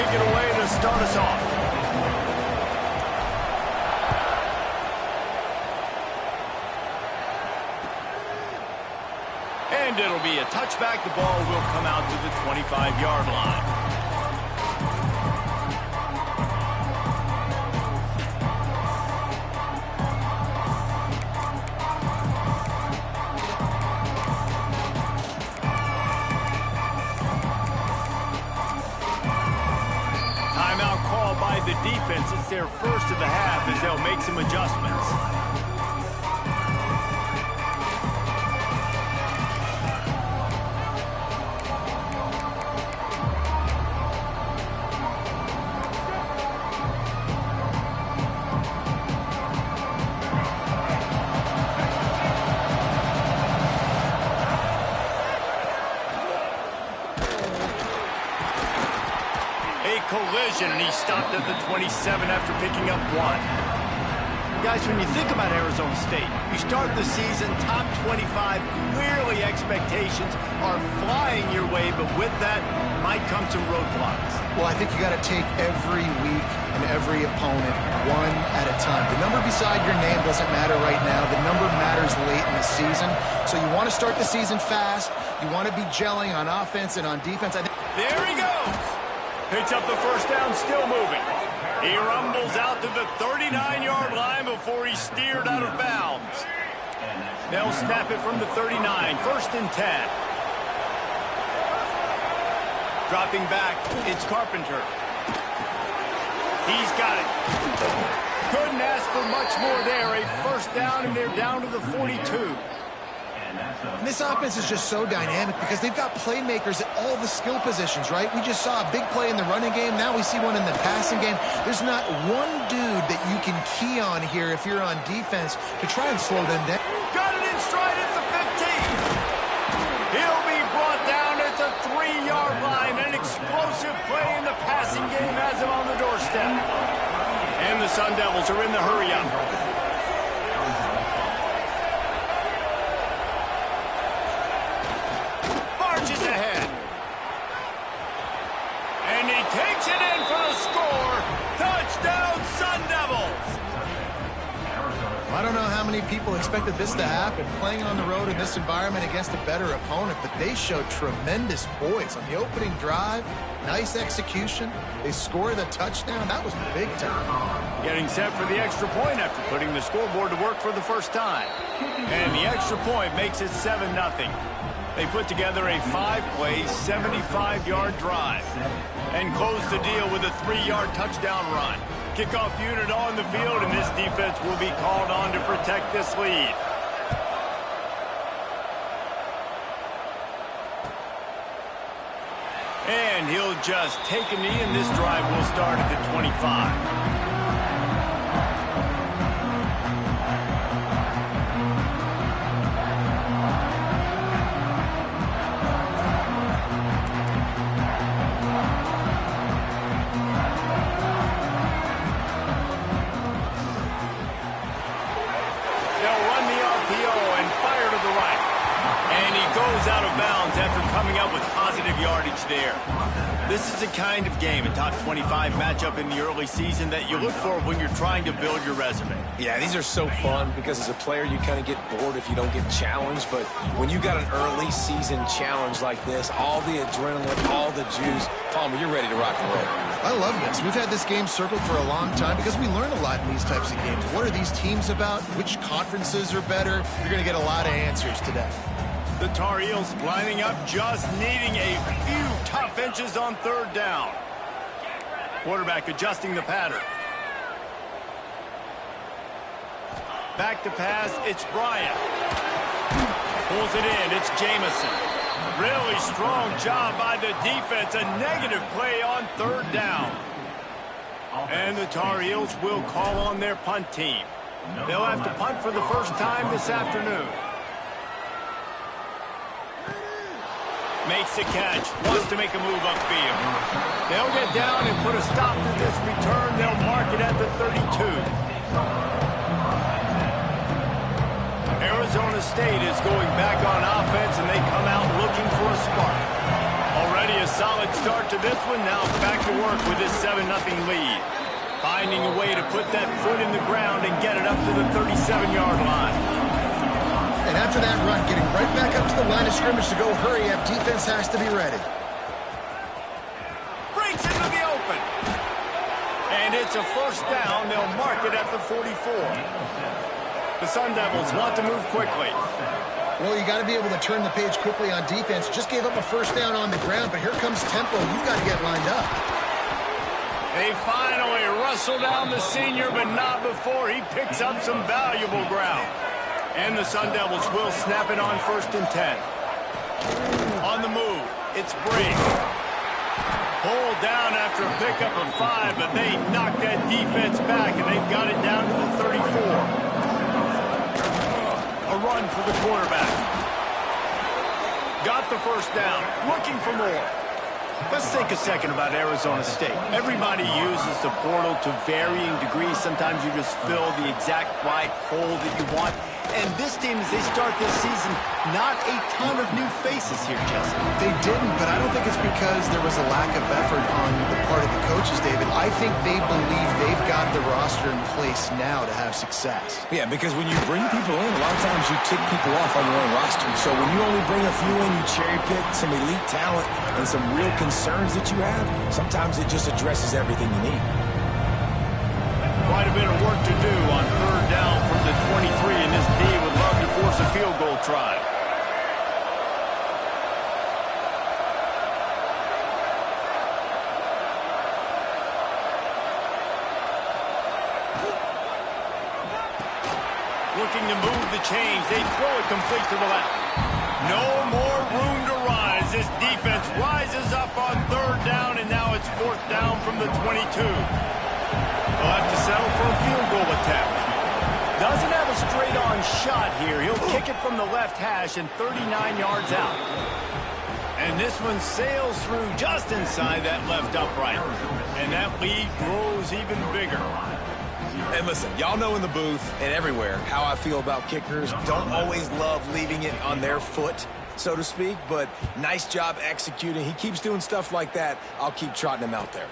take it away to start us off. And it'll be a touchback. The ball will come out to the 25-yard line. The defense, it's their first of the half as they'll make some adjustments. Collision, and he stopped at the 27 after picking up 1. Guys, when you think about Arizona State, you start the season top 25. Clearly expectations are flying your way, but with that might come some roadblocks. Well, I think you got to take every week and every opponent one at a time. The number beside your name doesn't matter right now. The number matters late in the season. So you want to start the season fast. You want to be gelling on offense and on defense. There he goes. Picks up the first down, still moving. He rumbles out to the 39-yard line before he's steered out of bounds. They'll snap it from the 39, 1st and 10. Dropping back, it's Carpenter. He's got it. Couldn't ask for much more there. A first down, and they're down to the 42. And this offense is just so dynamic because they've got playmakers at all the skill positions, right? We just saw a big play in the running game. Now we see one in the passing game. There's not one dude that you can key on here if you're on defense to try and slow them down. Got it in stride at the 15. He'll be brought down at the 3-yard line. An explosive play in the passing game has him on the doorstep. And the Sun Devils are in the hurry-up. Ahead. And he takes it in for the score. Touchdown, Sun Devils. I don't know how many people expected this to happen, playing on the road in this environment against a better opponent, but they showed tremendous poise on the opening drive. Nice execution. They score the touchdown. That was big time. Getting set for the extra point after putting the scoreboard to work for the first time. And the extra point makes it 7-0. They put together a 5-play, 75-yard drive and close the deal with a 3-yard touchdown run. Kickoff unit on the field, and this defense will be called on to protect this lead. And he'll just take a knee, and this drive will start at the 25. Out of bounds after coming up with positive yardage there. This is the kind of game, a top 25 matchup in the early season, that you look for when you're trying to build your resume. Yeah, these are so fun because as a player you kind of get bored if you don't get challenged, but when you got an early season challenge like this, all the adrenaline, all the juice, Palmer, you're ready to rock and roll. I love this. We've had this game circled for a long time because we learn a lot in these types of games. What are these teams about? Which conferences are better? You're going to get a lot of answers today. The Tar Heels lining up, just needing a few tough inches on 3rd down. Quarterback adjusting the pattern. Back to pass, it's Bryant. Pulls it in, it's Jamison. Really strong job by the defense. A negative play on 3rd down. And the Tar Heels will call on their punt team. They'll have to punt for the first time this afternoon. Makes the catch, wants to make a move upfield. They'll get down and put a stop to this return. They'll mark it at the 32. Arizona State is going back on offense, and they come out looking for a spark. Already a solid start to this one. Now back to work with this 7-0 lead. Finding a way to put that foot in the ground and get it up to the 37-yard line. And after that run, getting right back up to the line of scrimmage to go hurry up, defense has to be ready. Breaks into the open. And it's a first down. They'll mark it at the 44. The Sun Devils want to move quickly. Well, you got to be able to turn the page quickly on defense. Just gave up a first down on the ground, but here comes tempo. You've got to get lined up. They finally wrestle down the senior, but not before he picks up some valuable ground. And the Sun Devils will snap it on 1st and 10. On the move, it's Brady. Pulled down after a pickup of 5, but they knock that defense back, and they've got it down to the 34. A run for the quarterback. Got the first down. Looking for more. Let's think a second about Arizona State. Everybody uses the portal to varying degrees. Sometimes you just fill the exact right hole that you want. And this team, as they start this season, not a ton of new faces here, Jesse. They didn't, but I don't think it's because there was a lack of effort on the part of the coaches, David. I think they believe they've got the roster in place now to have success. Yeah, because when you bring people in, a lot of times you tick people off on your own roster. So when you only bring a few in, you cherry pick some elite talent and some real concerns that you have, sometimes it just addresses everything you need. Quite a bit of work to do on 3rd down from the 23, and this D would love to force a field goal try. Looking to move the chains. They throw it complete to the left. No more room to rise. This defense rises up on 3rd down, and now it's 4th down from the 22. They'll have to settle for a field goal attempt. Doesn't have a straight-on shot here. He'll kick it from the left hash and 39 yards out. And this one sails through just inside that left upright. And that lead grows even bigger. And listen, y'all know in the booth and everywhere how I feel about kickers. Don't always love leaving it on their foot, so to speak, but nice job executing. He keeps doing stuff like that. I'll keep trotting him out there.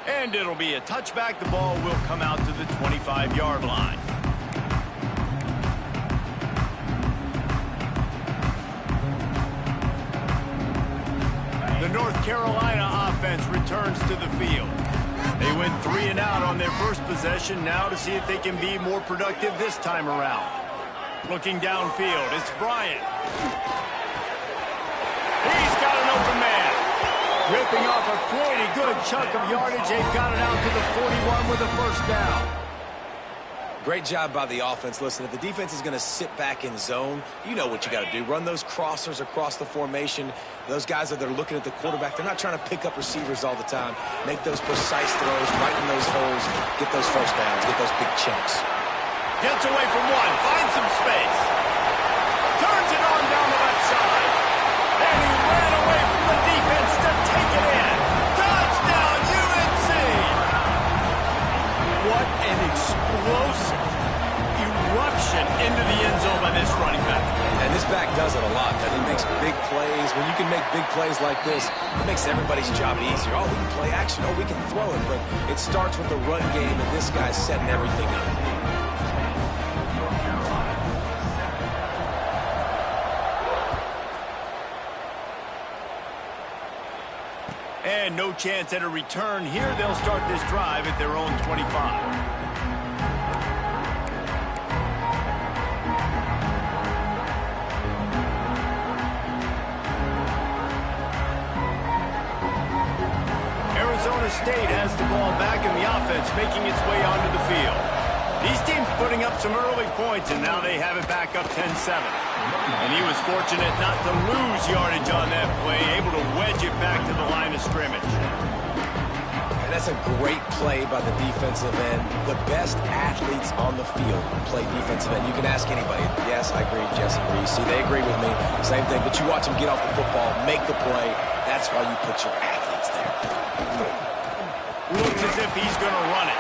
And it'll be a touchback. The ball will come out to the 25-yard line. The North Carolina offense returns to the field. They went 3 and out on their first possession. Now to see if they can be more productive this time around. Looking downfield, it's Bryant. He's got an open man. Ripping off a pretty good chunk of yardage. They've got it out to the 41 with a first down. Great job by the offense. Listen, if the defense is going to sit back in zone, you know what you got to do. Run those crossers across the formation. Those guys that are looking at the quarterback, they're not trying to pick up receivers all the time. Make those precise throws, right in those holes, get those first downs, get those big chunks. Gets away from one, finds some space. Turns it on down the left side. And he ran away from the defense to take it in. Touchdown, UNC! What an explosive eruption into the end zone by this running back. And this back does it a lot. He makes big plays. When you can make big plays like this, it makes everybody's job easier. Oh, we can play action. Oh, we can throw it. But it starts with the run game, and this guy's setting everything up. And no chance at a return here. They'll start this drive at their own 25. Arizona State has the ball back in the offense, making its way onto the field. These teams putting up some early points, and now they have it back up 10-7. And he was fortunate not to lose yardage on that play, able to wedge it back to the line of scrimmage. And that's a great play by the defensive end. The best athletes on the field play defensive end. You can ask anybody. Yes, I agree, Jesse agrees. See, they agree with me. Same thing. But you watch them get off the football, make the play. That's why you put your athletes there. Looks as if he's going to run it.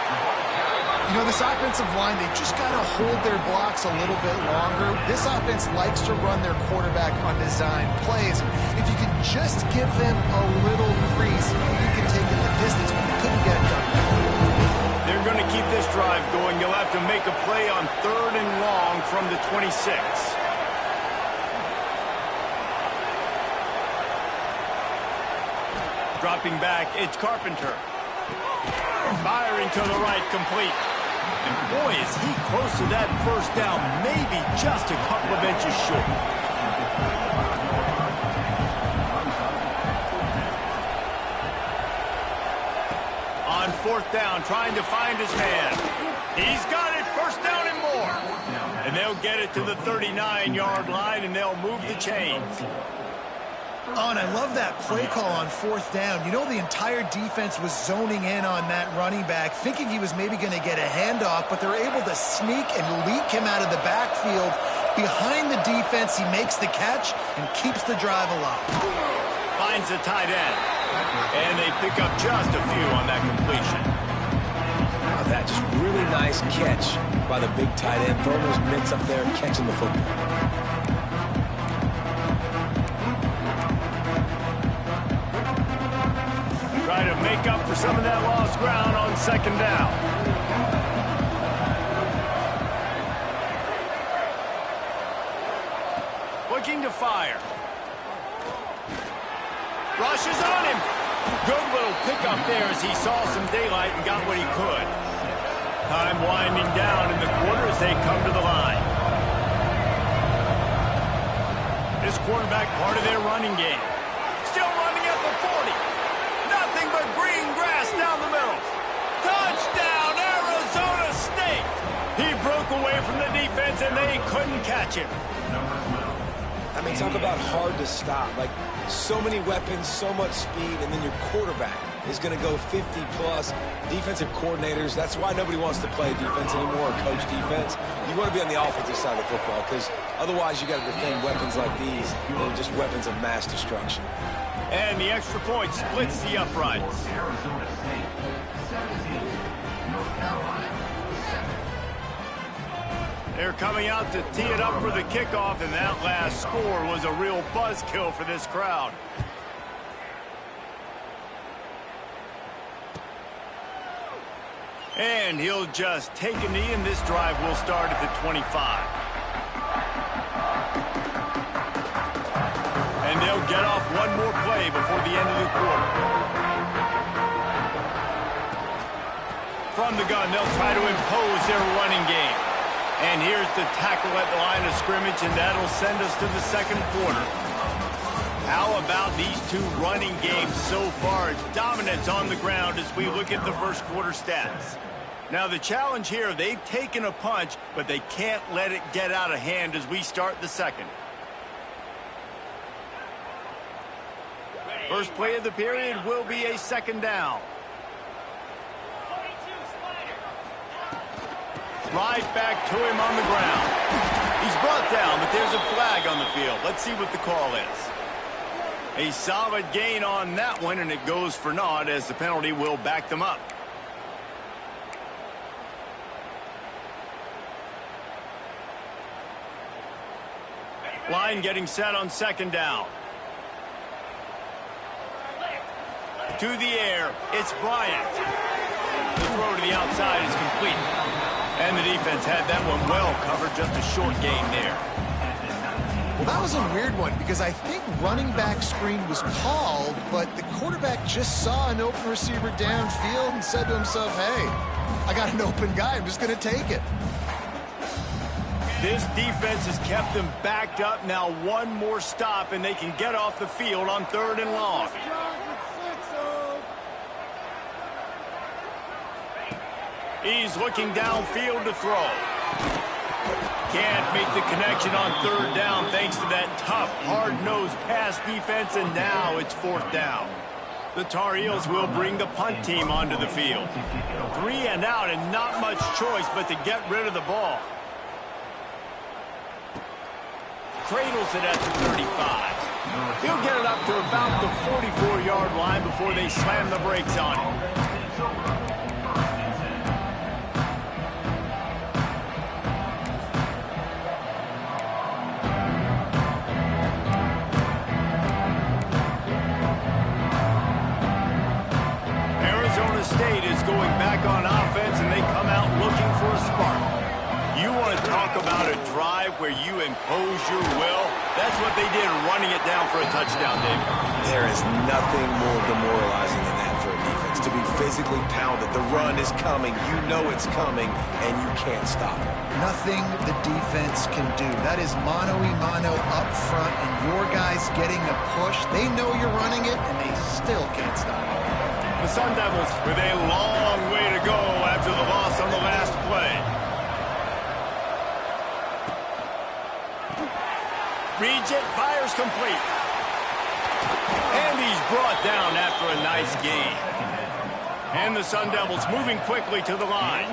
You know, this offensive line, they just got to hold their blocks a little bit longer. This offense likes to run their quarterback on design plays. If you can just give him a little crease. He can take it the distance, but he couldn't get it done. They're going to keep this drive going. You'll have to make a play on 3rd and long from the 26. Dropping back, it's Carpenter. Firing to the right, complete. And boy, is he close to that first down, maybe just a couple of inches short. On 4th down, trying to find his man. He's got it, 1st down and more. And they'll get it to the 39-yard line, and they'll move the chains. Oh, and I love that play call on 4th down. You know, the entire defense was zoning in on that running back, thinking he was maybe going to get a handoff, but they're able to sneak and leak him out of the backfield. Behind the defense, he makes the catch and keeps the drive alive. Finds the tight end. And they pick up just a few on that completion. Oh, that just really nice catch by the big tight end. Throwing those mitts up there and catching the football. Try to make up for some of that lost ground on 2nd down. Looking to fire. Rushes on him. Good little pickup there as he saw some daylight and got what he could. Time winding down in the quarter as they come to the line. This quarterback part of their running game. Still running at the 40. Nothing but green grass down the middle. Touchdown, Arizona State. He broke away from the defense and they couldn't catch him. I mean, talk about hard to stop. Like, so many weapons, so much speed, and then your quarterback is going to go 50-plus. Defensive coordinators, that's why nobody wants to play defense anymore or coach defense. You want to be on the offensive side of the football because otherwise you got to defend weapons like these. They're just weapons of mass destruction. And the extra point splits the uprights. They're coming out to tee it up for the kickoff, and that last score was a real buzzkill for this crowd. And he'll just take a knee, and this drive will start at the 25. And they'll get off one more play before the end of the quarter. From the gun, they'll try to impose their running game. And here's the tackle at the line of scrimmage, and that'll send us to the 2nd quarter. How about these two running games so far? Dominance on the ground as we look at the 1st quarter stats. Now the challenge here, they've taken a punch, but they can't let it get out of hand as we start the 2nd. First play of the period will be a 2nd down. Right back to him on the ground. He's brought down, but there's a flag on the field. Let's see what the call is. A solid gain on that one, and it goes for naught as the penalty will back them up. Line getting set on 2nd down. To the air, it's Bryant. The throw to the outside is complete. And the defense had that one well covered, just a short gain there. Well, that was a weird one because I think running back screen was called, but the quarterback just saw an open receiver downfield and said to himself, hey, I got an open guy, I'm just going to take it. This defense has kept them backed up. Now one more stop, and they can get off the field on 3rd and long. He's looking downfield to throw. Can't make the connection on 3rd down thanks to that tough, hard-nosed pass defense, and now it's 4th down. The Tar Heels will bring the punt team onto the field. 3 and out, and not much choice but to get rid of the ball. Cradles it at the 35. He'll get it up to about the 44-yard line before they slam the brakes on him. Arizona State is going back on offense, and they come out looking for a spark. You want to talk about a drive where you impose your will? That's what they did, running it down for a touchdown, David. There is nothing more demoralizing than that for a defense, to be physically pounded. The run is coming. You know it's coming, and you can't stop it. Nothing the defense can do. That is mano-a-mano up front, and your guys getting a push. They know you're running it, and they still can't stop it. The Sun Devils with a long way to go after the loss on the last play. Reads it, fires complete. And he's brought down after a nice gain. And the Sun Devils moving quickly to the line.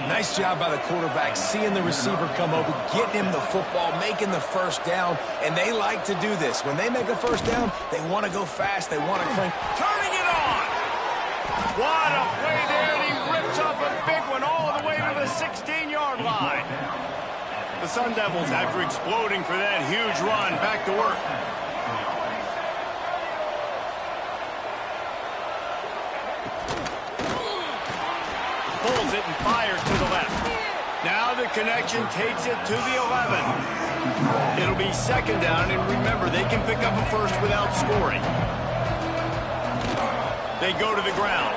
Nice job by the quarterback, seeing the receiver come over, getting him the football, making the first down, and they like to do this. When they make a first down, they want to go fast, they want to crank. Turning it on! What a play there, and he rips off a big one all the way to the 16-yard line. The Sun Devils, after exploding for that huge run, back to work. Pulls it and fires to the left. Now the connection takes it to the 11. It'll be second down, and remember, they can pick up a first without scoring. They go to the ground.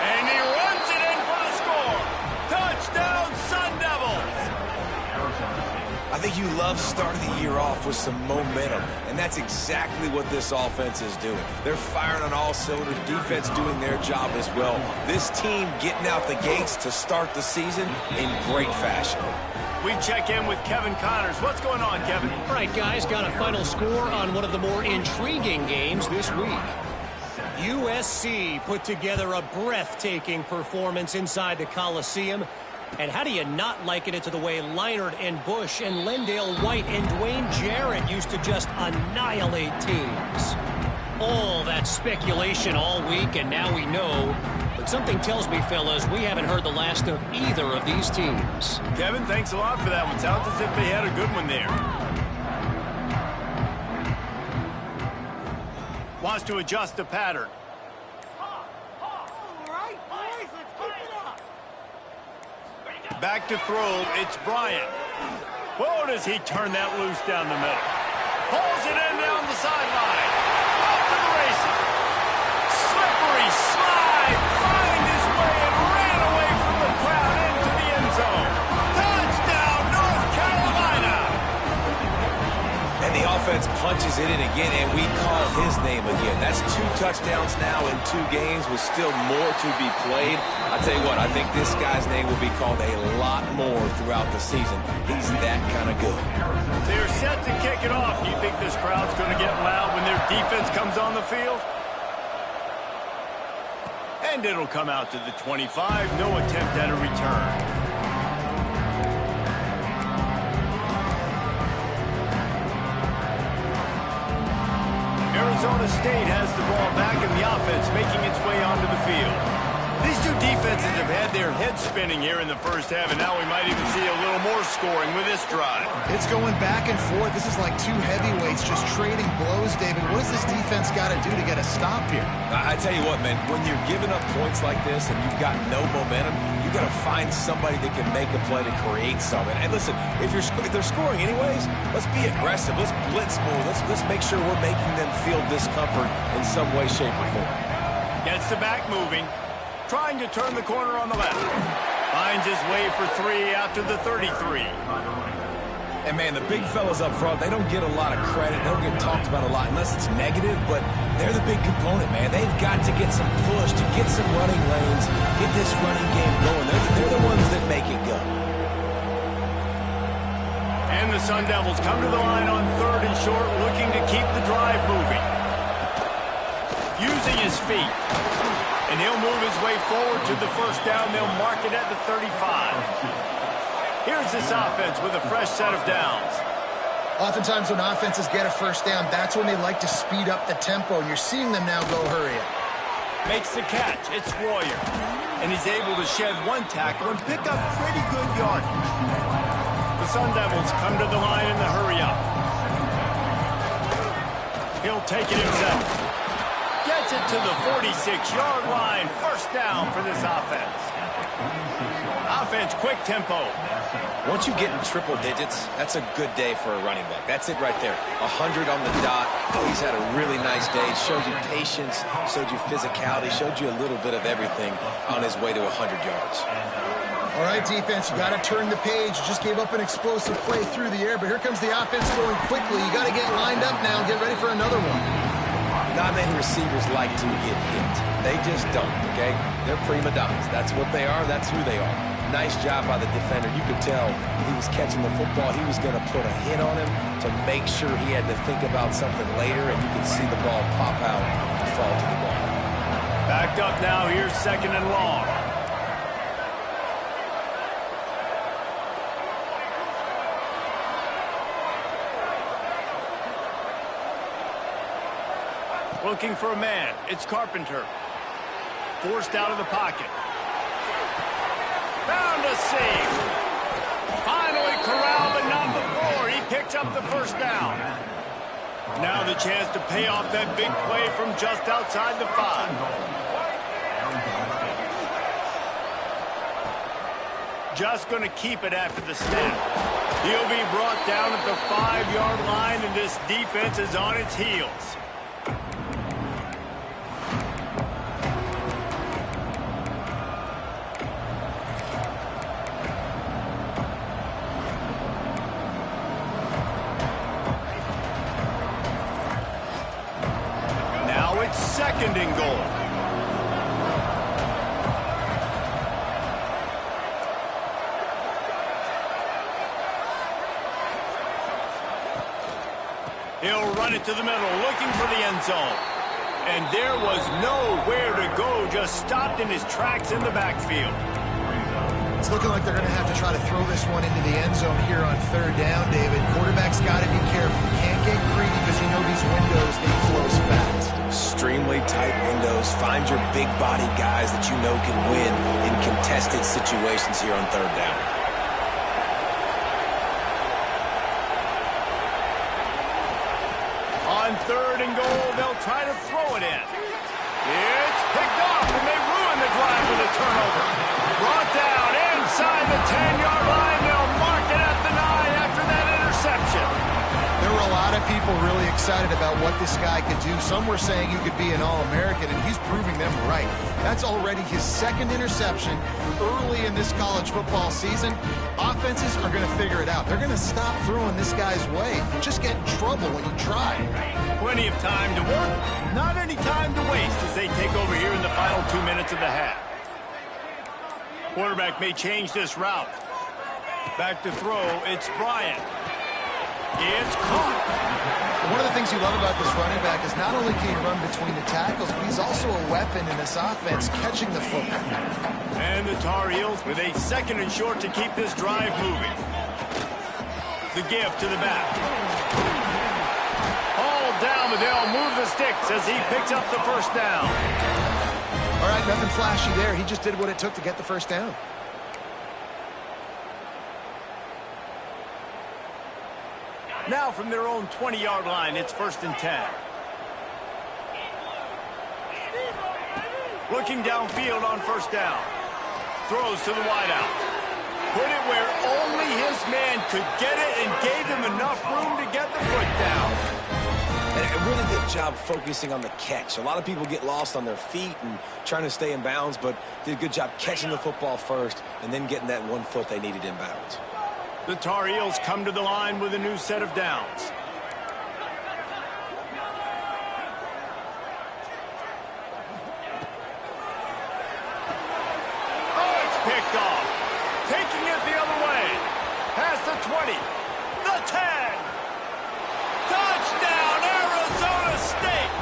And he runs it in for the score. Touchdown, Sun Devils! I think you love starting the year off with some momentum, and that's exactly what this offense is doing. They're firing on all cylinders, defense doing their job as well. This team getting out the gates to start the season in great fashion. We check in with Kevin Connors. What's going on, Kevin? All right, guys, got a final score on one of the more intriguing games this week. USC put together a breathtaking performance inside the Coliseum. And how do you not liken it to the way Leinart and Bush and Lendale White and Dwayne Jarrett used to just annihilate teams? All that speculation all week, and now we know. But something tells me, fellas, we haven't heard the last of either of these teams. Kevin, thanks a lot for that one. Sounds as if they had a good one there. Wants to adjust the pattern. Back to throw, it's Bryant. Whoa, does he turn that loose down the middle. Pulls it in down the sideline. Off to the races. Slippery slide, find his way and ran away from the crowd into the end zone. Touchdown, North Carolina! And the offense punches it in again, and we call his name again. That's 2 touchdowns now in 2 games with still more to be played. I tell you what, I think this guy's name will be called a lot more throughout the season. He's that kind of good. They're set to kick it off. Do you think this crowd's going to get loud when their defense comes on the field? And it'll come out to the 25. No attempt at a return. Arizona State has the ball back in the offense, making its way onto the field. These two defenses have had their heads spinning here in the first half, and now we might even see a little more scoring with this drive. It's going back and forth. This is like 2 heavyweights just trading blows, David. What does this defense got to do to get a stop here? I tell you what, man, when you're giving up points like this and you've got no momentum, you got to find somebody that can make a play to create something. And listen, if they're scoring anyways, let's be aggressive. Let's blitz more. Let's make sure we're making them feel discomfort in some way, shape, or form. Gets the back moving. Trying to turn the corner on the left. Finds his way for 3 out to the 33. And, man, the big fellas up front, they don't get a lot of credit. They don't get talked about a lot unless it's negative, but they're the big component, man. They've got to get some push, to get some running lanes, get this running game going. They're the ones that make it go. And the Sun Devils come to the line on 3rd and short, looking to keep the drive moving. Using his feet. And he'll move his way forward to the first down. They'll mark it at the 35. Here's this offense with a fresh set of downs. Oftentimes when offenses get a first down, that's when they like to speed up the tempo, and you're seeing them now go hurry up. Makes the catch. It's Royer. And he's able to shed 1 tackle and pick up pretty good yardage. The Sun Devils come to the line in the hurry up. He'll take it himself. Gets it to the 46-yard line. First down for this offense. Offense, quick tempo. Once you get in triple digits, that's a good day for a running back. That's it right there. 100 on the dot. He's had a really nice day. Showed you patience, showed you physicality, showed you a little bit of everything on his way to 100 yards. All right, defense, you got to turn the page. You just gave up an explosive play through the air, but here comes the offense going quickly. You got to get lined up now and get ready for another one. Not many receivers like to get hit. They just don't, okay? They're prima donnas. That's what they are. That's who they are. Nice job by the defender. You could tell he was catching the football. He was going to put a hit on him to make sure he had to think about something later, and you could see the ball pop out and fall to the ground. Backed up now. Here's second and long. Looking for a man. It's Carpenter. Forced out of the pocket. Found a seam. Finally corralled, but not before. He picks up the first down. Now the chance to pay off that big play from just outside the 5. Just going to keep it after the snap. He'll be brought down at the 5-yard line, and this defense is on its heels. Second and goal. He'll run it to the middle, looking for the end zone. And there was nowhere to go, just stopped in his tracks in the backfield. It's looking like they're going to have to try to throw this one into the end zone here on third down, David. Quarterback's got to be careful. You can't get greedy because you know these windows, they close fast. Extremely tight windows. Find your big body guys that you know can win in contested situations here on third down. On third and goal, they'll try to throw it in. It's picked off, and they ruin the drive with a turnover. Brought down inside the 10-yard line. They'll mark it at the 9 after that interception. There were a lot of people really excited about what this guy could do. Some were saying he could be an All-American, and he's proving them right. That's already his second interception early in this college football season. Offenses are going to figure it out. They're going to stop throwing this guy's way. You just get in trouble when you try. Plenty of time to work, not any time to waste as they take over here in the final 2 minutes of the half. Quarterback may change this route. Back to throw, it's Bryant. It's caught. One of the things you love about this running back is not only can he run between the tackles, but he's also a weapon in this offense, catching the football. And the Tar Heels with a second and short to keep this drive moving. The give to the back. Hauled down, but they'll move the sticks as he picks up the first down. All right, nothing flashy there. He just did what it took to get the first down. Now from their own 20-yard line, it's first and 10. Looking downfield on first down. Throws to the wideout. Put it where only his man could get it and gave him enough room to get the foot down. And a really good job focusing on the catch. A lot of people get lost on their feet and trying to stay in bounds, but did a good job catching the football first and then getting that 1 foot they needed in bounds. The Tar Heels come to the line with a new set of downs. Oh, it's picked off. Taking it the other way. Past the 20. The 10. Touchdown, Arizona State.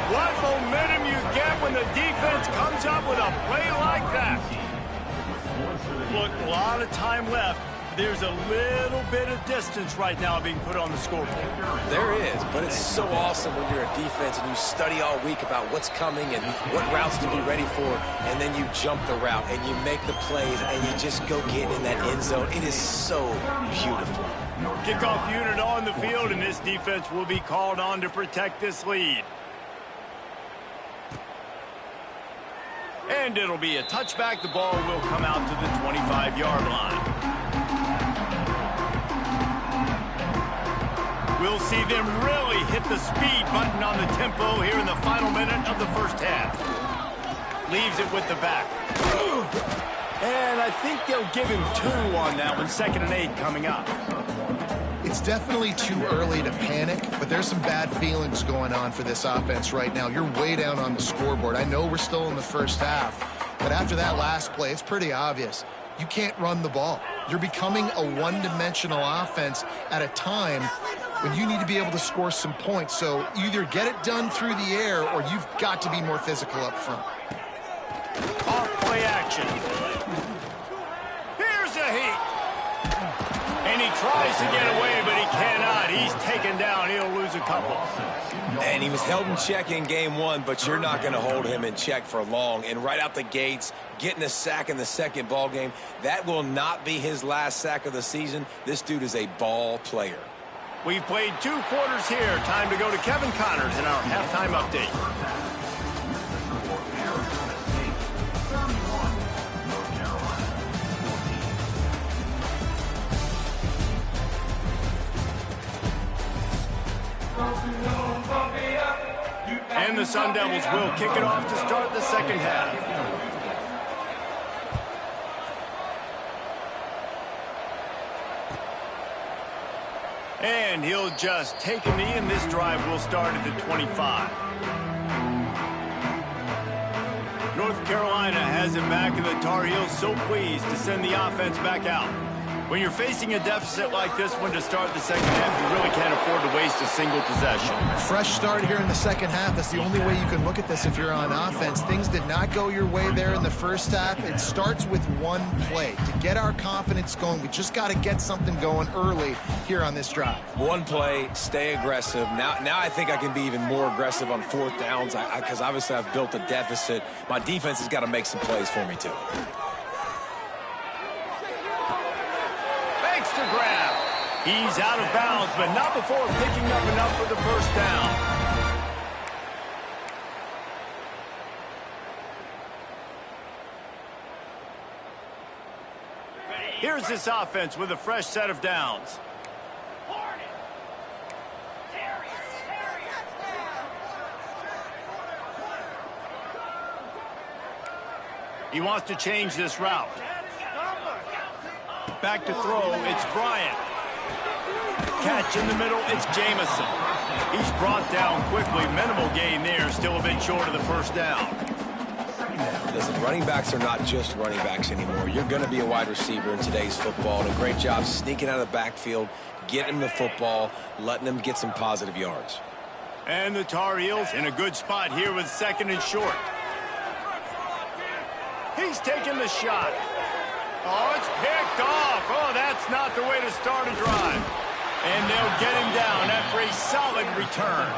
What momentum you get when the defense comes up with a play like that. Look, a lot of time left. There's a little bit of distance right now being put on the scoreboard. There is, but it's so awesome when you're a defense and you study all week about what's coming and what routes to be ready for, and then you jump the route and you make the plays and you just go get in that end zone. It is so beautiful. Kickoff unit on the field, and this defense will be called on to protect this lead. And it'll be a touchback. The ball will come out to the 25-yard line. We'll see them really hit the speed button on the tempo here in the final minute of the first half. Leaves it with the back. And I think they'll give him 2 on that one. 2nd and 8 coming up. It's definitely too early to panic, but there's some bad feelings going on for this offense right now. You're way down on the scoreboard. I know we're still in the first half, but after that last play, it's pretty obvious. You can't run the ball. You're becoming a one-dimensional offense at a time when you need to be able to score some points. So either get it done through the air or you've got to be more physical up front. Off play action. Here's a heat. And he tries to get away, but he cannot. He's taken down. He'll lose a couple. And he was held in check in game 1, but you're not going to hold him in check for long. And right out the gates, getting a sack in the second ball game, that will not be his last sack of the season. This dude is a ball player. We've played 2 quarters here. Time to go to Kevin Connors in our halftime update. And the Sun Devils will kick it off to start the second half. And he'll just take a knee, and this drive will start at the 25. North Carolina has it back, and the Tar Heels so pleased to send the offense back out. When you're facing a deficit like this one to start the second half, you really can't afford to waste a single possession. Fresh start here in the second half. That's the only way you can look at this if you're on offense. Things did not go your way there in the first half. It starts with one play. To get our confidence going, we just got to get something going early here on this drive. One play, stay aggressive. Now I think I can be even more aggressive on 4th downs because obviously I've built a deficit. My defense has got to make some plays for me too. To grab. He's out of bounds, but not before picking up enough for the first down. Here's this offense with a fresh set of downs. He wants to change this route. Back to throw, it's Bryant. Catch in the middle, it's Jamison. He's brought down quickly. Minimal gain there, still a bit short of the first down. Listen, running backs are not just running backs anymore. You're going to be a wide receiver in today's football. And a great job sneaking out of the backfield, getting the football, letting them get some positive yards. And the Tar Heels in a good spot here with 2nd and short. He's taking the shot. Oh, it's picked off. Oh, that's not the way to start a drive. And they'll get him down after a solid return.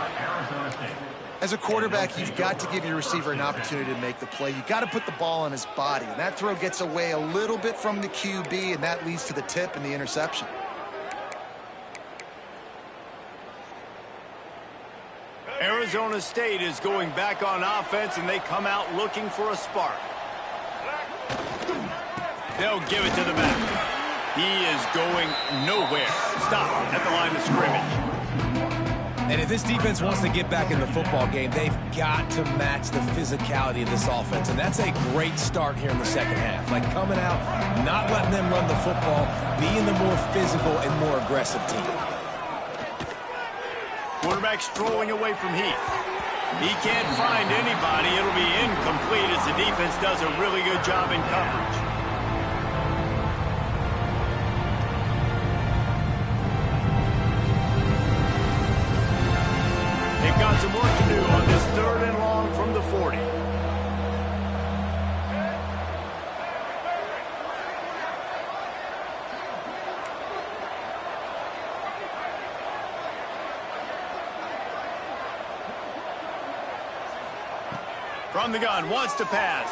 As a quarterback, you've got to give your receiver an opportunity to make the play. You've got to put the ball on his body. And that throw gets away a little bit from the QB, and that leads to the tip and the interception. Arizona State is going back on offense, and they come out looking for a spark. They'll give it to the back. He is going nowhere. Stop at the line of scrimmage. And if this defense wants to get back in the football game, they've got to match the physicality of this offense. And that's a great start here in the second half. Like coming out, not letting them run the football, being the more physical and more aggressive team. Quarterback strolling away from Heath. He can't find anybody. It'll be incomplete as the defense does a really good job in coverage. They've got some work to do on this 3rd and long from the 40. From the gun, wants to pass.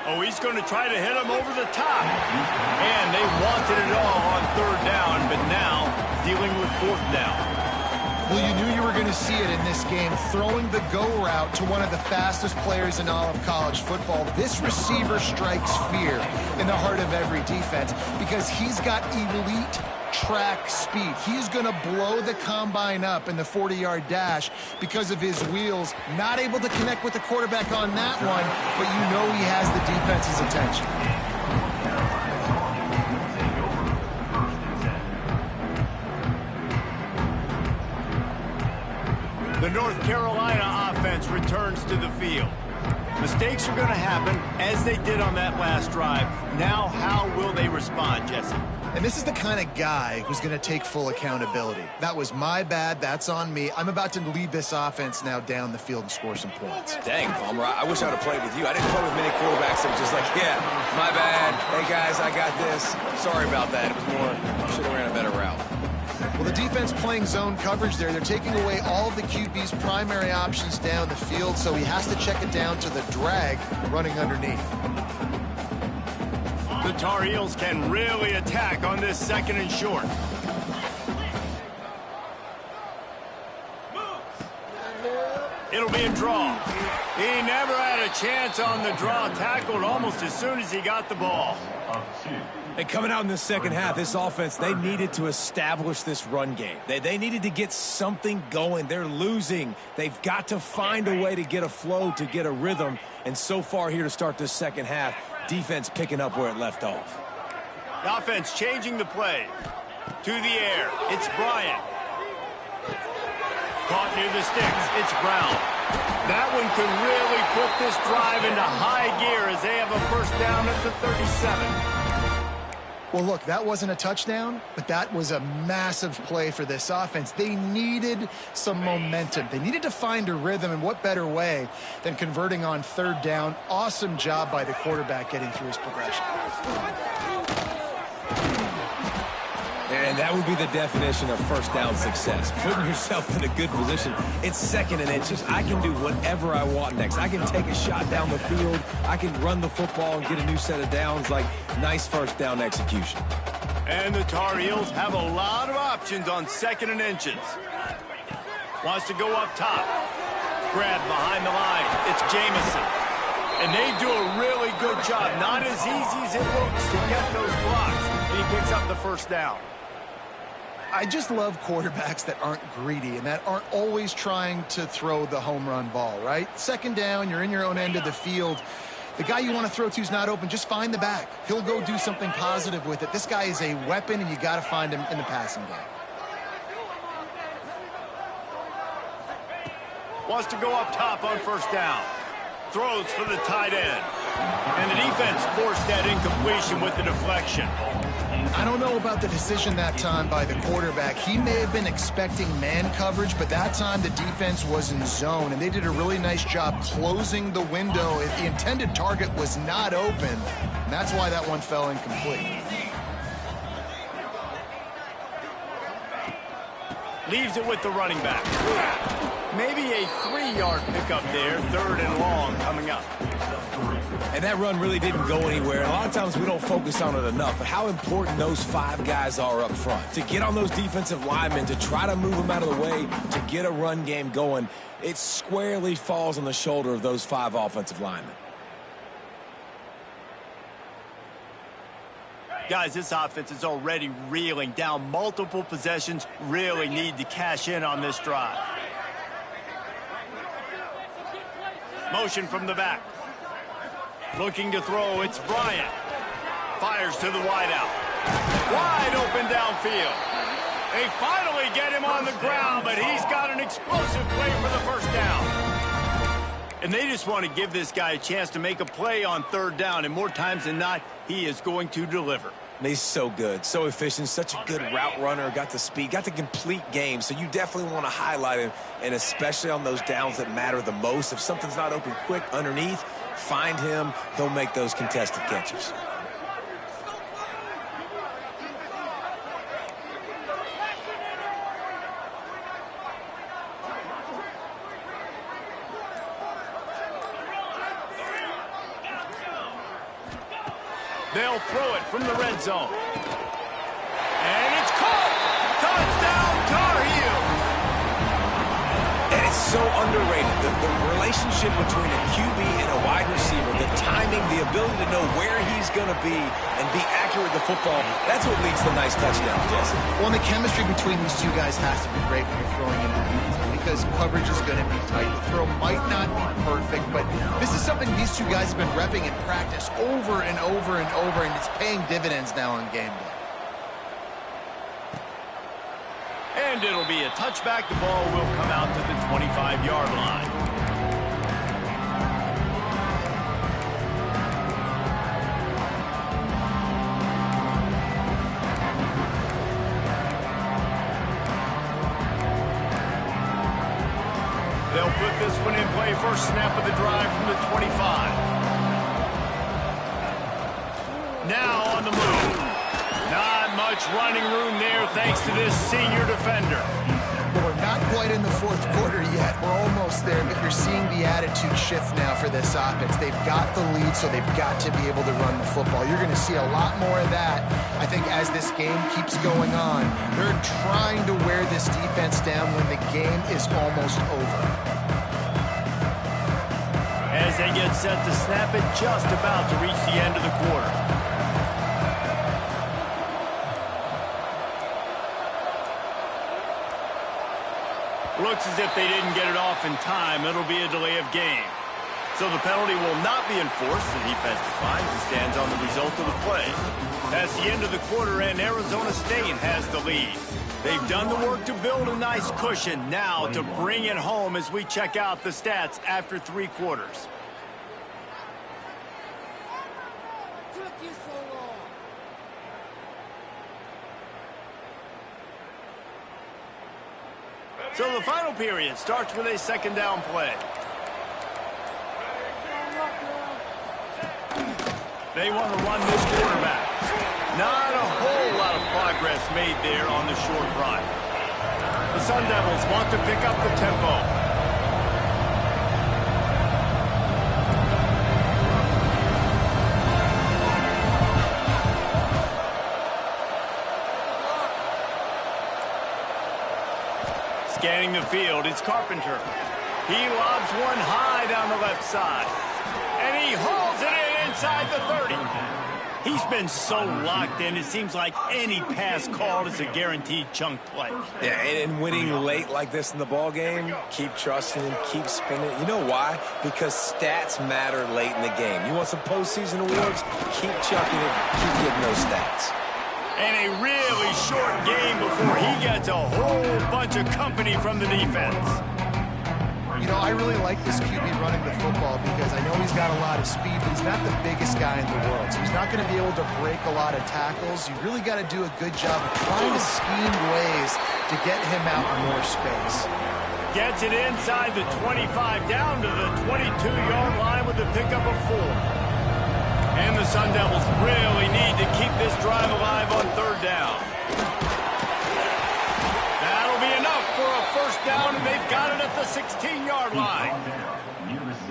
Oh, he's going to try to hit him over the top. And they wanted it all on 3rd down, but now dealing with 4th down. Well, you knew you were going to see it in this game, throwing the go route to one of the fastest players in all of college football. This receiver strikes fear in the heart of every defense because he's got elite track speed. He's going to blow the combine up in the 40-yard dash because of his wheels. Not able to connect with the quarterback on that one, but you know he has the defense's attention. The North Carolina offense returns to the field. Mistakes are going to happen, as they did on that last drive. Now, how will they respond, Jesse? And this is the kind of guy who's going to take full accountability. That was my bad. That's on me. I'm about to lead this offense now down the field and score some points. Dang, Palmer, I wish I would have played with you. I didn't play with many quarterbacks that were just like, yeah, my bad. Hey, guys, I got this. Sorry about that. It was more, should have ran a better route. Well, the defense playing zone coverage there. They're taking away all of the QB's primary options down the field, so he has to check it down to the drag running underneath. The Tar Heels can really attack on this 2nd and short. It'll be a draw. He never had a chance on the draw. Tackled almost as soon as he got the ball. And coming out in the second half, this offense, they needed to establish this run game. They needed to get something going. They're losing. They've got to find a way to get a flow, to get a rhythm. And so far here to start this second half, defense picking up where it left off. The offense changing the play. To the air. It's Bryant. Caught near the sticks. It's Brown. That one could really put this drive into high gear as they have a first down at the 37. Well, look, that wasn't a touchdown, but that was a massive play for this offense. They needed some momentum. They needed to find a rhythm, and what better way than converting on 3rd down. Awesome job by the quarterback getting through his progression. And that would be the definition of first down success. Putting yourself in a good position. It's 2nd and inches. I can do whatever I want next. I can take a shot down the field. I can run the football and get a new set of downs. Like, nice first down execution. And the Tar Heels have a lot of options on 2nd and inches. Wants to go up top. Grab behind the line. It's Jamison. And they do a really good job. Not as easy as it looks to get those blocks. And he picks up the first down. I just love quarterbacks that aren't greedy and that aren't always trying to throw the home run ball, right? 2nd down, you're in your own end of the field. The guy you want to throw to is not open. Just find the back. He'll go do something positive with it. This guy is a weapon, and you got to find him in the passing game. Wants to go up top on first down. Throws for the tight end. And the defense forced that incompletion with the deflection. I don't know about the decision that time by the quarterback. He may have been expecting man coverage, but that time the defense was in zone, and they did a really nice job closing the window. The intended target was not open, and that's why that one fell incomplete. Leaves it with the running back. Maybe a 3-yard pickup there, 3rd and long coming up. And that run really didn't go anywhere. A lot of times we don't focus on it enough, but how important those 5 guys are up front. To get on those defensive linemen, to try to move them out of the way, to get a run game going, it squarely falls on the shoulder of those 5 offensive linemen. Guys, this offense is already reeling down multiple possessions. Really need to cash in on this drive. Motion from the back. Looking to throw, it's Bryant. Fires to the wideout. Wide open downfield. They finally get him on the ground, but he's got an explosive play for the first down. And they just want to give this guy a chance to make a play on 3rd down, and more times than not, he is going to deliver. He's so good, so efficient, such a good route runner, got the speed, got the complete game, so you definitely want to highlight him, and especially on those downs that matter the most. If something's not open quick underneath, find him, he'll make those contested catches. They'll throw it from the red zone. And it's caught! Touchdown, Tar Heels! so underrated. The relationship between a QB and a wide receiver, the timing, the ability to know where he's going to be and be accurate with the football, that's what leads to nice touchdowns, Jesse. Well, and the chemistry between these two guys has to be great when you're throwing in the hands because coverage is going to be tight. The throw might not be perfect, but this is something these two guys have been repping in practice over and over and over, and it's paying dividends now on game day. And it'll be a touchback. The ball will come out to the 25-yard line. They'll put this one in play. First snap of the drive from the 25. Now on the move. Not much running room there thanks to this senior defender. Well, we're not quite in the fourth quarter yet. We're almost there, but you're seeing the attitude shift now for this offense. They've got the lead, so they've got to be able to run the football. You're going to see a lot more of that, I think, as this game keeps going on. They're trying to wear this defense down when the game is almost over. As they get set to snap it, just about to reach the end of the quarter. Looks as if they didn't get it off in time. It'll be a delay of game. So the penalty will not be enforced. The defense declines and stands on the result of the play. That's the end of the quarter, and Arizona State has the lead. They've done the work to build a nice cushion. Now to bring it home as we check out the stats after 3 quarters. So the final period starts with a second down play. They want to run this quarterback. Not a whole lot of progress made there on the short run. The Sun Devils want to pick up the tempo. Scanning the field, it's Carpenter. He lobs one high down the left side. And he hauls it in inside the 30. He's been so locked in, it seems like any pass called is a guaranteed chunk play. Yeah, and winning late like this in the ball game, keep trusting him, keep spinning. You know why? Because stats matter late in the game. You want some postseason awards? Keep chucking it, keep getting those stats. And a really short game before he gets a whole bunch of company from the defense. You know, I really like this QB running the football because I know he's got a lot of speed, but he's not the biggest guy in the world. So he's not going to be able to break a lot of tackles. You really got to do a good job of trying to scheme ways to get him out in more space. Gets it inside the 25, down to the 22-yard line with the pickup of 4. And the Sun Devils really need to keep this drive alive on third down. That'll be enough for a first down, and they've got it at the 16-yard line.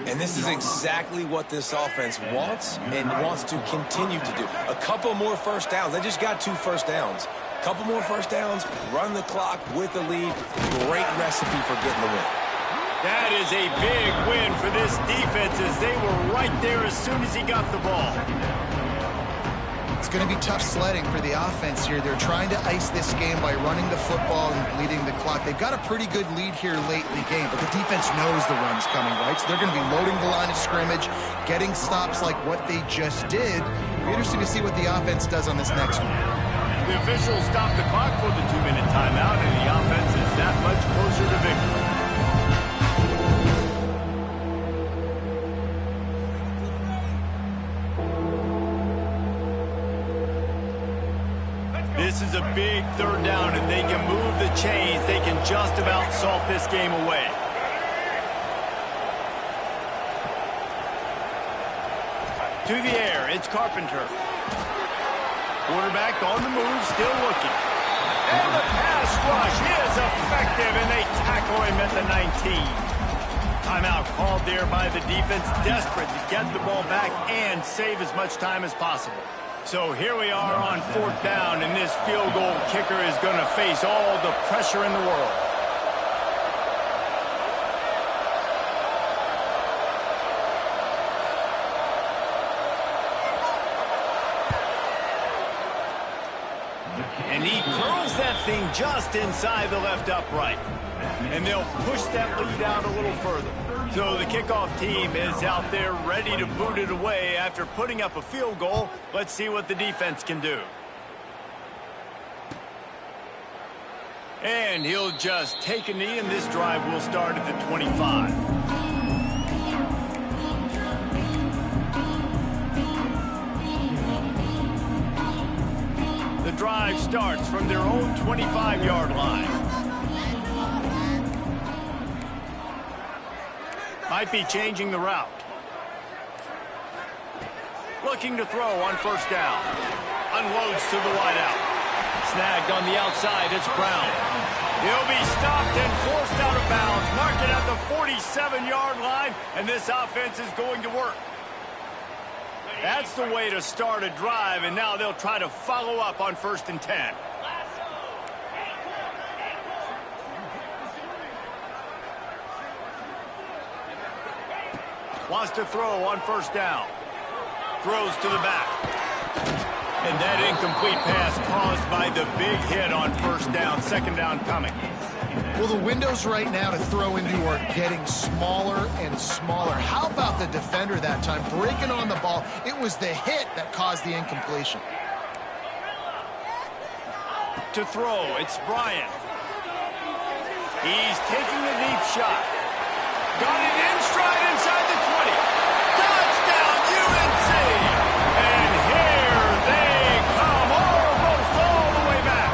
And this is exactly what this offense wants and wants to continue to do. A couple more first downs. They just got 2 first downs. A couple more first downs, run the clock with the lead. Great recipe for getting the win. That is a big win for this defense as they were right there as soon as he got the ball. It's going to be tough sledding for the offense here. They're trying to ice this game by running the football and bleeding the clock. They've got a pretty good lead here late in the game, but the defense knows the run's coming, right? So they're going to be loading the line of scrimmage, getting stops like what they just did. It'll be interesting to see what the offense does on this next one. The officials stopped the clock for the 2-minute timeout, and the offense is that much closer to victory. This is a big third down. If they can move the chains, they can just about salt this game away. To the air, it's Carpenter. Quarterback on the move, still looking. And the pass rush is effective, and they tackle him at the 19. Timeout called there by the defense, desperate to get the ball back and save as much time as possible. So here we are on fourth down, and this field goal kicker is going to face all the pressure in the world. And he curls that thing just inside the left upright. And they'll push that lead out a little further. So the kickoff team is out there ready to boot it away after putting up a field goal. Let's see what the defense can do. And he'll just take a knee, and this drive will start at the 25. The drive starts from their own 25-yard line. Might be changing the route. Looking to throw on first down. Unloads to the wideout. Snagged on the outside, it's Brown. He'll be stopped and forced out of bounds. Mark it at the 47-yard line, and this offense is going to work. That's the way to start a drive, and now they'll try to follow up on 1st and 10. Wants to throw on first down. Throws to the back. And that incomplete pass caused by the big hit on first down. Second down coming. Well, the windows right now to throw into are getting smaller and smaller. How about the defender that time breaking on the ball? It was the hit that caused the incompletion. To throw, it's Bryant. He's taking a deep shot. Got it in stride inside the 20. Touchdown, UNC! And here they come, almost all the way back.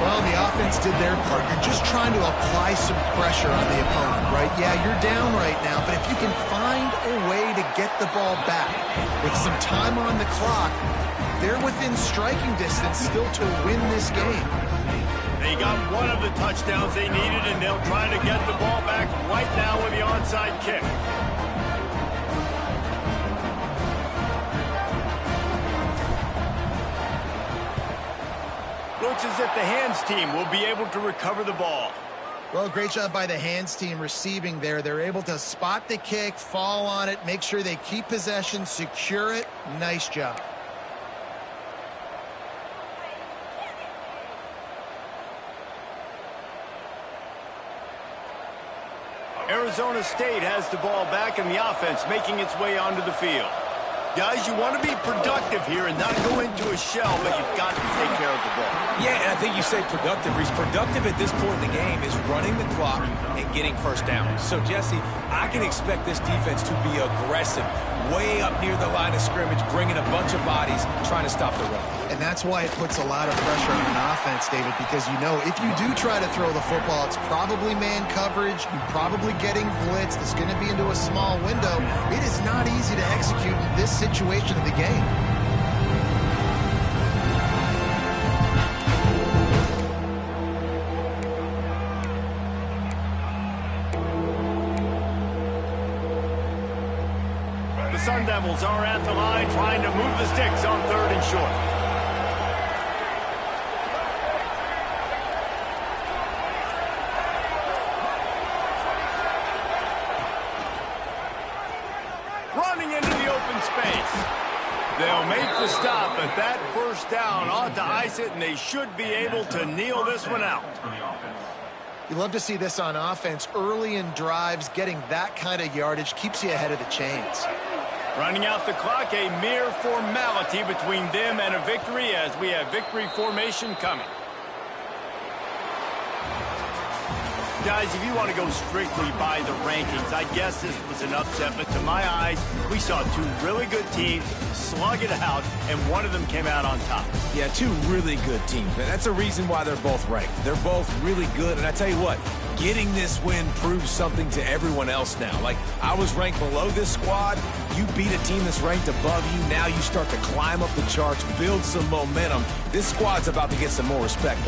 Well, the offense did their part. You're just trying to apply some pressure on the opponent, right? Yeah, you're down right now, but if you can find a way to get the ball back with some time on the clock, they're within striking distance still to win this game. They got one of the touchdowns they needed, and they'll try to get the ball back right now with the onside kick. Looks as if the hands team will be able to recover the ball. Well, great job by the hands team receiving there. They're able to spot the kick, fall on it, make sure they keep possession, secure it. Nice job. Arizona State has the ball back, and the offense making its way onto the field. Guys, you want to be productive here and not go into a shell, but you've got to take care of the ball. Yeah, and I think you say productive. He's productive at this point in the game is running the clock and getting first down. So, Jesse, I can expect this defense to be aggressive, way up near the line of scrimmage, bringing a bunch of bodies, trying to stop the run. And that's why it puts a lot of pressure on an offense, David, because you know if you do try to throw the football, it's probably man coverage, you're probably getting blitzed, it's going to be into a small window. It is not easy to execute in this situation of the game. The Sun Devils are at the line trying to move the sticks on 3rd and short. Running into the open space. They'll make the stop, but that first down ought to ice it, and they should be able to kneel this one out. You love to see this on offense. Early in drives, getting that kind of yardage keeps you ahead of the chains. Running out the clock, a mere formality between them and a victory as we have victory formation coming. Guys, if you want to go strictly by the rankings, I guess this was an upset, but to my eyes, we saw two really good teams slug it out, and one of them came out on top. Yeah, two really good teams. And that's a reason why they're both ranked. They're both really good, and I tell you what, getting this win proves something to everyone else now. Like, I was ranked below this squad. You beat a team that's ranked above you. Now you start to climb up the charts, build some momentum. This squad's about to get some more respect.